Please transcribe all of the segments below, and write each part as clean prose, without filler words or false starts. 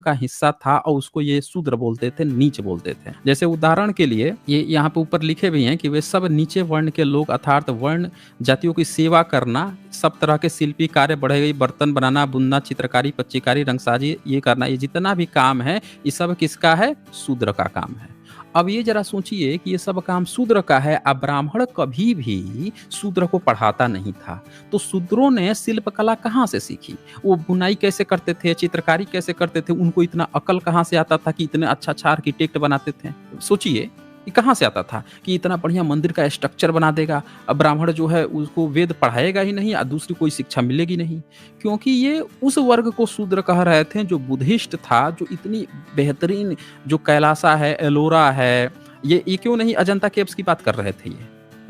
का हिस्सा था और उसको ये शूद्र बोलते थे, नीच बोलते थे। जैसे उदाहरण के लिए ये यहाँ पे ऊपर लिखे भी हैं कि वे सब नीचे वर्ण के लोग अर्थात वर्ण जातियों की सेवा करना, सब तरह के शिल्पी कार्य, बढ़े गई बर्तन बनाना, बुनना, चित्रकारी, पच्चीकारी, रंगसाजी ये करना, ये जितना भी काम है ये सब किसका है? शूद्र का काम है। अब ये जरा सोचिए कि ये सब काम शूद्र का है, अब ब्राह्मण कभी भी शूद्र को पढ़ाता नहीं था, तो शूद्रों ने शिल्पकला कहाँ से सीखी? वो बुनाई कैसे करते थे, चित्रकारी कैसे करते थे, उनको इतना अकल कहाँ से आता था कि इतने अच्छा आर्किटेक्ट बनाते थे? सोचिए कि कहाँ से आता था कि इतना बढ़िया मंदिर का स्ट्रक्चर बना देगा। अब ब्राह्मण जो है उसको वेद पढ़ाएगा ही नहीं और दूसरी कोई शिक्षा मिलेगी नहीं, क्योंकि ये उस वर्ग को शूद्र कह रहे थे जो बुद्धिस्ट था, जो इतनी बेहतरीन, जो कैलासा है, एलोरा है, ये क्यों नहीं अजंता केव्स की बात कर रहे थे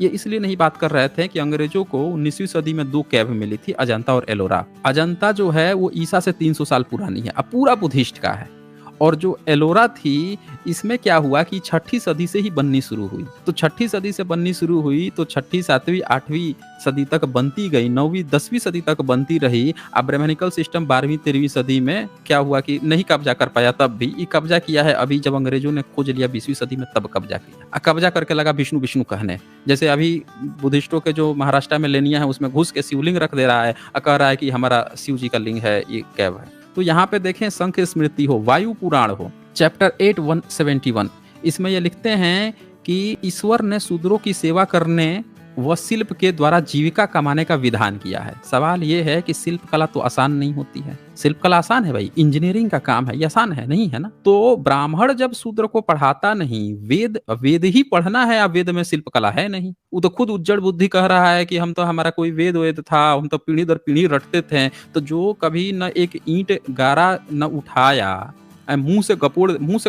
ये इसलिए नहीं बात कर रहे थे कि अंग्रेजों को 19वीं सदी में 2 केव मिली थी, अजंता और एलोरा। अजंता जो है वो ईसा से 300 साल पुरानी है, अब पूरा बुद्धिस्ट का है। और जो एलोरा थी, इसमें क्या हुआ कि 6ठी सदी से ही बननी शुरू हुई। तो 6ठी सदी से बननी शुरू हुई तो 6ठी, 7वीं, 8वीं सदी तक बनती गई, 9वीं, 10वीं सदी तक बनती रही। अब ब्राह्मणिकल सिस्टम 12वीं, 13वीं सदी में क्या हुआ कि नहीं कब्जा कर पाया, तब भी ये कब्जा किया है अभी जब अंग्रेजों ने खोज लिया 20वीं सदी में, तब कब्जा किया। कब्जा करके लगा विष्णु विष्णु कहने, जैसे अभी बुद्धिस्टों के जो महाराष्ट्र में लेनिया है उसमें घुस के शिवलिंग रख दे रहा है, कह रहा है कि हमारा शिव जी का लिंग है, ये कैव है। तो यहाँ पे देखें, शंख स्मृति हो, वायु पुराण हो, चैप्टर 8:171, इसमें ये लिखते हैं कि ईश्वर ने शूद्रों की सेवा करने व शिल्प के द्वारा जीविका कमाने का विधान किया है। सवाल ये है कि शिल्प कला तो आसान नहीं होती है। शिल्प कला आसान है भाई, इंजीनियरिंग का काम है, ये आसान है नहीं है ना? तो ब्राह्मण जब शूद्र को पढ़ाता नहीं, वेद ही पढ़ना है, अब वेद में शिल्प कला है नहीं। वो तो खुद उज्जड़ बुद्धि कह रहा है कि हम तो, हमारा कोई वेद था, हम तो पीढ़ी दर पीढ़ी रटते थे। तो जो कभी न एक ईंट गारा न उठाया, मुंह से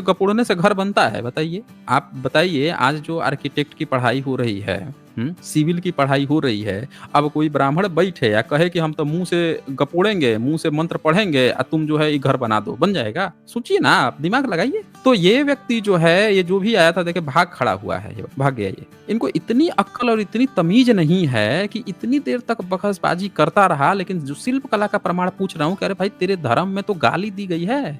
गपोड़ने से घर बनता है? बताइए, आप बताइए। आज जो आर्किटेक्ट की पढ़ाई हो रही है, सिविल की पढ़ाई हो रही है, अब कोई ब्राह्मण बैठे या कहे कि हम तो मुंह से गपोड़ेंगे, मुंह से मंत्र पढ़ेंगे और तुम जो है ये घर बना दो, बन जाएगा? सोचिए ना, आप दिमाग लगाइए। तो ये व्यक्ति जो है, ये जो भी आया था, देखे भाग खड़ा हुआ है, ये भाग गया। ये इनको इतनी अक्ल और इतनी तमीज नहीं है कि इतनी देर तक बखसबाजी करता रहा। लेकिन जो शिल्प कला का प्रमाण पूछ रहा हूँ, कह रहे भाई तेरे धर्म में तो गाली दी गई है,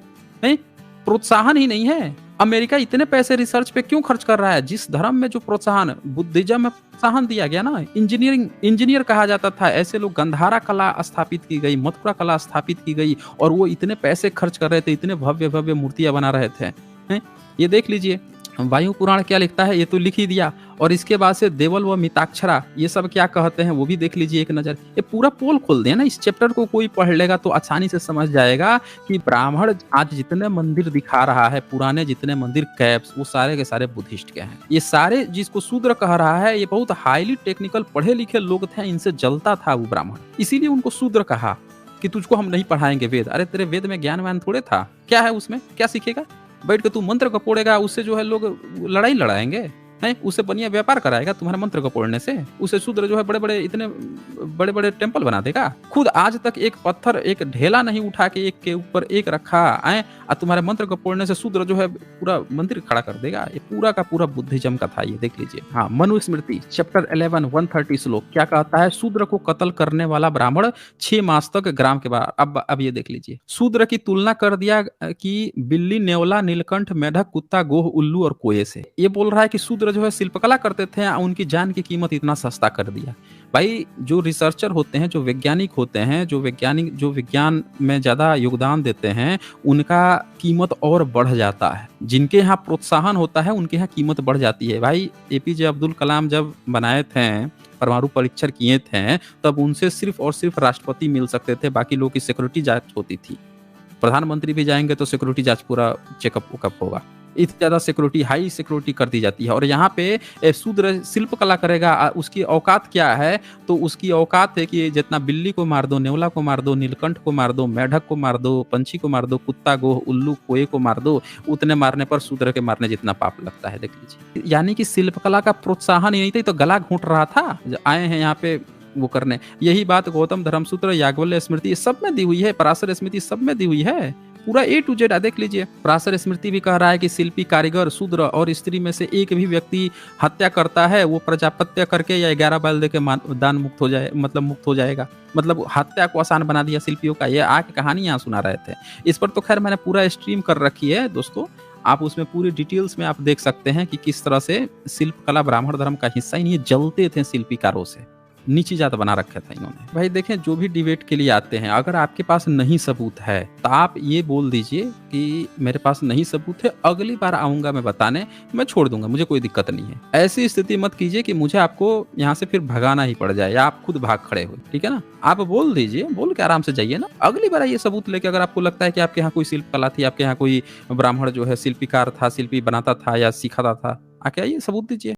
प्रोत्साहन ही नहीं है। अमेरिका इतने पैसे रिसर्च पे क्यों खर्च कर रहा है? जिस धर्म में जो प्रोत्साहन, बुद्धिज्म में प्रोत्साहन दिया गया ना, इंजीनियर कहा जाता था, ऐसे लोग, गंधारा कला स्थापित की गई, मथुरा कला स्थापित की गई, और वो इतने पैसे खर्च कर रहे थे, इतने भव्य भव्य मूर्तियां बना रहे थे। ये देख लीजिए, वायु पुराण क्या लिखता है, ये तो लिख ही दिया। और इसके बाद से देवल व मिताक्षरा, ये सब क्या कहते हैं वो भी देख लीजिए एक नजर। ये पूरा पोल खोल दिया ना, इस चैप्टर को कोई पढ़ लेगा तो आसानी से समझ जाएगा कि ब्राह्मण आज जितने मंदिर दिखा रहा है, पुराने जितने मंदिर, कैप्स, वो सारे के सारे बुद्धिस्ट के हैं। ये सारे जिसको शूद्र कह रहा है, ये बहुत हाईली टेक्निकल पढ़े लिखे लोग थे, इनसे जलता था वो ब्राह्मण, इसीलिए उनको शूद्र कहा कि तुझको हम नहीं पढ़ाएंगे वेद। अरे तेरे वेद में ज्ञान व्यान थोड़े था, क्या है उसमें, क्या सीखेगा? बैठ के तू मंत्र कपोड़ेगा, उससे जो है लोग लड़ाई लड़ाएंगे हैं, उससे बढ़िया व्यापार कराएगा तुम्हारे मंत्र कपोड़ने से। उससे शूद्र जो है बड़े बड़े, इतने बड़े बड़े टेम्पल बना देगा। खुद आज तक एक पत्थर, एक ढेला नहीं उठा के एक के ऊपर एक रखा आए, और तुम्हारे मंत्र कपोड़ने से शूद्र जो है पूरा मंदिर खड़ा कर देगा। ये पूरा का पूरा बुद्धिज्म का था, ये देख लीजिए। हाँ, मनुस्मृति चैप्टर 11:130 श्लोक क्या कहता है? शूद्र को कत्ल करने वाला ब्राह्मण 6 मास तक ग्राम के बाहर। अब ये देख लीजिए, शूद्र की तुलना कर दिया कि बिल्ली, नेवला, नीलकंठ, मेढक, कुत्ता, गोह, उल्लू और कोये से। ये बोल रहा है कि शूद्र जो है शिल्पकला करते थे, उनकी जान की कीमत इतना सस्ता कर दिया। भाई जो रिसर्चर होते हैं, जो वैज्ञानिक होते हैं, जो विज्ञान में ज्यादा योगदान देते हैं, उनका कीमत और बढ़ जाता है। जिनके यहाँ प्रोत्साहन होता है उनके यहाँ कीमत बढ़ जाती है। भाई एपीजे अब्दुल कलाम जब बनाए थे, परमाणु परीक्षण किए थे, तब उनसे सिर्फ और सिर्फ राष्ट्रपति मिल सकते थे, बाकी लोगों की सिक्योरिटी जांच होती थी। प्रधानमंत्री भी जाएंगे तो सिक्योरिटी जांच पूरा चेकअप वकअप होगा। इतनी ज्यादा सिक्योरिटी, हाई सिक्योरिटी कर दी जाती है। और यहाँ पे शूद्र शिल्प कला करेगा, उसकी औकात क्या है? तो उसकी औकात है कि जितना बिल्ली को मार दो, नेवला को मार दो, नीलकंठ को मार दो, मेढक को मार दो, पंछी को मार दो, कुत्ता, गोह, उल्लू, कोये को मार दो, उतने मारने पर शूद्र के मारने जितना पाप लगता है, देख लीजिए। यानी कि शिल्पकला का प्रोत्साहन ही नहीं था, तो गला घोंट रहा था। आए हैं यहाँ पे वो करने। यही बात गौतम धर्मसूत्र, याज्ञवल्क्य स्मृति सब में दी हुई है, पराशर स्मृति सब में दी हुई है। पूरा ए टू जेड देख लीजिए। पराशर स्मृति भी कह रहा है कि शिल्पी, कारीगर, शूद्र और स्त्री में से एक भी व्यक्ति हत्या करता है, वो प्रजापत्य करके या 11 बैल दे के दान मुक्त हो जाए, मतलब मुक्त हो जाएगा। मतलब हत्या को आसान बना दिया शिल्पियों का। ये आके कहानी यहाँ सुना रहे थे। इस पर तो खैर मैंने पूरा स्ट्रीम कर रखी है दोस्तों, आप उसमें पूरी डिटेल्स में आप देख सकते हैं कि किस तरह से शिल्प कला ब्राह्मण धर्म का हिस्सा ही नहीं, जलते थे शिल्पीकारों से, नीची जात बना रखा था इन्होंने। भाई देखें, जो भी डिबेट के लिए आते हैं, अगर आपके पास नहीं सबूत है तो आप ये बोल दीजिए कि मेरे पास नहीं सबूत है, अगली बार आऊंगा मैं बताने, मैं छोड़ दूंगा, मुझे कोई दिक्कत नहीं है। ऐसी स्थिति मत कीजिए कि मुझे आपको यहाँ से फिर भगाना ही पड़ जाए या आप खुद भाग खड़े हो, ठीक है ना। आप बोल दीजिए, बोल के आराम से जाइए ना, अगली बार आइए सबूत लेके। अगर आपको लगता है कि आपके यहाँ कोई शिल्प कला थी, आपके यहाँ कोई ब्राह्मण जो है शिल्पीकार था, शिल्पी बनाता था या सिखाता था, आके आइए सबूत दीजिए।